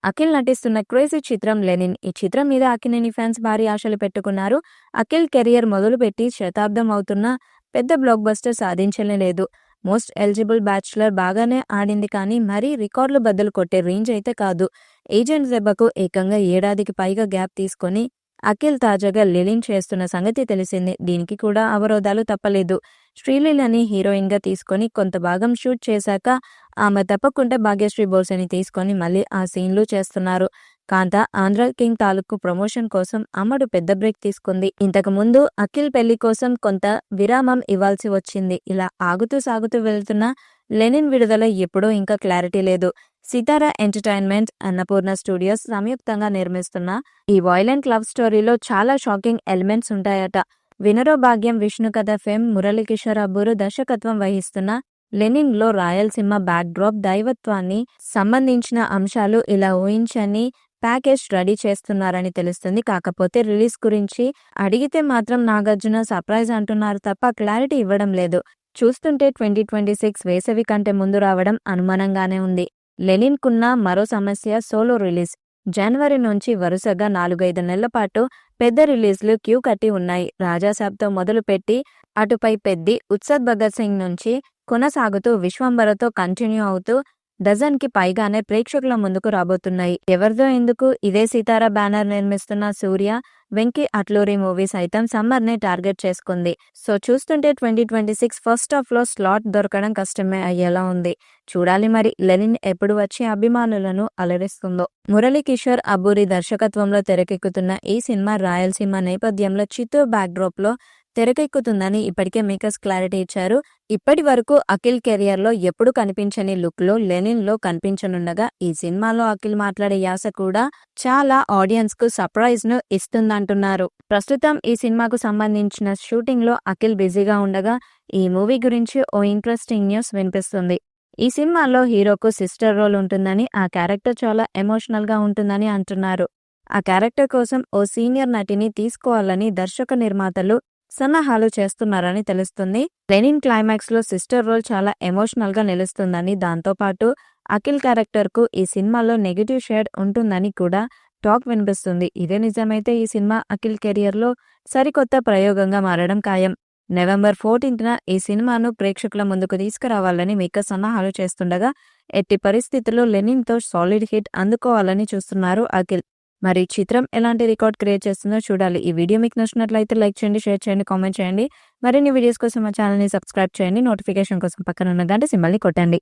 అఖిల్ నటిస్తున్న క్రేజీ చిత్రం లెనిన్. ఈ చిత్రం మీద అక్కినేని ఫ్యాన్స్ భారీ ఆశలు పెట్టుకున్నారు. అఖిల్ కెరియర్ మొదలుపెట్టి శతాబ్దం అవుతున్నా పెద్ద బ్లాక్ బస్టర్ సాధించలేదు. మోస్ట్ ఎలిజిబుల్ బ్యాచులర్ బాగానే ఆడింది కానీ మరీ రికార్డులు బద్దలు కొట్టే రేంజ్ అయితే కాదు. ఏజెంట్ దెబ్బకు ఏకంగా ఏడాదికి పైగా గ్యాప్ తీసుకొని అఖిల్ తాజాగా లెనిన్ చేస్తున్న సంగతి తెలిసిందే. దీనికి కూడా అవరోధాలు తప్పలేదు. శ్రీలీలని హీరోయిన్ గా తీసుకొని కొంత భాగం షూట్ చేశాక ఆమె తప్పకుండా భాగ్యశ్రీ బోర్సని తీసుకొని మళ్ళీ ఆ సీన్లు చేస్తున్నారు. కాంత ఆంధ్ర కింగ్ తాలూకు ప్రమోషన్ కోసం అమ్మడు పెద్ద బ్రేక్ తీసుకుంది. ఇంతకు ముందు అఖిల్ పెళ్లి కోసం కొంత విరామం ఇవ్వాల్సి వచ్చింది. ఇలా ఆగుతూ సాగుతూ వెళ్తున్న లెనిన్ విడుదల ఎప్పుడో ఇంకా క్లారిటీ లేదు. సితారా ఎంటర్టైన్మెంట్, అన్నపూర్ణ స్టూడియోస్ సంయుక్తంగా నిర్మిస్తున్న ఈ వైలెంట్ లవ్ స్టోరీలో చాలా షాకింగ్ ఎలిమెంట్స్ ఉంటాయట. వినరో భాగ్యం విష్ణు కథ ఫేమ్ మురళీకిషోర్ అబ్బూరు దర్శకత్వం వహిస్తున్న లెనిన్ లో రాయలసీమ బ్యాక్ డ్రాప్ దైవత్వాన్ని సంబంధించిన అంశాలు ఇలా ఊహించని ప్యాకేజ్ రెడీ చేస్తున్నారని తెలుస్తుంది. కాకపోతే రిలీజ్ గురించి అడిగితే మాత్రం నాగార్జున సర్ప్రైజ్ అంటున్నారు తప్ప క్లారిటీ ఇవ్వడం లేదు. చూస్తుంటే 2026 వేసవి కంటే ముందు రావడం అనుమానంగానే ఉంది. లెనిన్ కున్న మరో సమస్య సోలో రిలీజ్. జనవరి నుంచి వరుసగా 4-5 నెలల పాటు పెద్ద రిలీజ్లు క్యూ కట్టి ఉన్నాయి. రాజాసాబ్తో మొదలుపెట్టి అటుపై పెద్ది, ఉత్సద్ భగత్ సింగ్ నుంచి కొనసాగుతూ విశ్వంబరతో కంటిన్యూ అవుతూ డజన్కి పైగానే ప్రేక్షకుల ముందుకు రాబోతున్నాయి. ఎవరిదో ఎందుకు, ఇదే సితారా బ్యానర్ నిర్మిస్తున్న సూర్య, వెంకీ అట్లూరి మూవీ సైతం సమ్మర్నే టార్గెట్ చేసుకుంది. సో చూస్తుంటే 2026 ఫస్ట్ హాఫ్ లో స్లాట్ దొరకడం కష్టమే అయ్యేలా ఉంది. చూడాలి మరి లెనిన్ ఎప్పుడు వచ్చి అభిమానులను అలరిస్తుందో. మురళీకిషోర్ అబ్బూరి దర్శకత్వంలో తెరకెక్కుతున్న ఈ సినిమా రాయలసీమ నేపథ్యంలో చిత్తూరు బ్యాక్ డ్రాప్ లో తెరకెక్కుతుందని ఇప్పటికే మేకర్స్ క్లారిటీ ఇచ్చారు. ఇప్పటి వరకు అఖిల్ కెరియర్ లో ఎప్పుడు కనిపించని లుక్ లో లెనిన్ లో కనిపించనుండగా ఈ సినిమాలో అఖిల్ మాట్లాడే యాస కూడా చాలా ఆడియన్స్ కు సర్ప్రైజ్ ను ఇస్తుందంటున్నారు. ప్రస్తుతం ఈ సినిమాకు సంబంధించిన షూటింగ్ లో అఖిల్ బిజీగా ఉండగా ఈ మూవీ గురించి ఓ ఇంట్రెస్టింగ్ న్యూస్ వినిపిస్తుంది. ఈ సినిమాలో హీరోకు సిస్టర్ రోల్ ఉంటుందని, ఆ క్యారెక్టర్ చాలా ఎమోషనల్ గా ఉంటుందని అంటున్నారు. ఆ క్యారెక్టర్ కోసం ఓ సీనియర్ నటిని తీసుకోవాలని దర్శక నిర్మాతలు సన్నాహాలు చేస్తున్నారని తెలుస్తుంది. లెనిన్ క్లైమాక్స్ లో సిస్టర్ రోల్ చాలా ఎమోషనల్ గా నిలుస్తుందని, దాంతోపాటు అఖిల్ క్యారెక్టర్ కు ఈ సినిమాలో నెగిటివ్ షేడ్ ఉంటుందని కూడా టాక్ వినిపిస్తుంది. ఇదే నిజమైతే ఈ సినిమా అఖిల్ కెరియర్ లో సరికొత్త ప్రయోగంగా మారడం ఖాయం. నవంబర్ 14న ఈ సినిమాను ప్రేక్షకుల ముందుకు తీసుకురావాలని మేకర్స్ సన్నాహాలు చేస్తుండగా ఎట్టి పరిస్థితుల్లో లెనిన్ తో సాలిడ్ హిట్ అందుకోవాలని చూస్తున్నారు అఖిల్. మరి చిత్రం ఎలాంటి రికార్డ్ క్రియేట్ చేస్తుందో చూడాలి. ఈ వీడియో మీకు నచ్చినట్లయితే లైక్ చేయండి, షేర్ చేయండి, కామెంట్ చేయండి. మరిన్ని వీడియోస్ కోసం మా ఛానల్ని సబ్స్క్రైబ్ చేయండి. నోటిఫికేషన్ కోసం పక్కన ఉన్న గంట సింబల్ని కొట్టండి.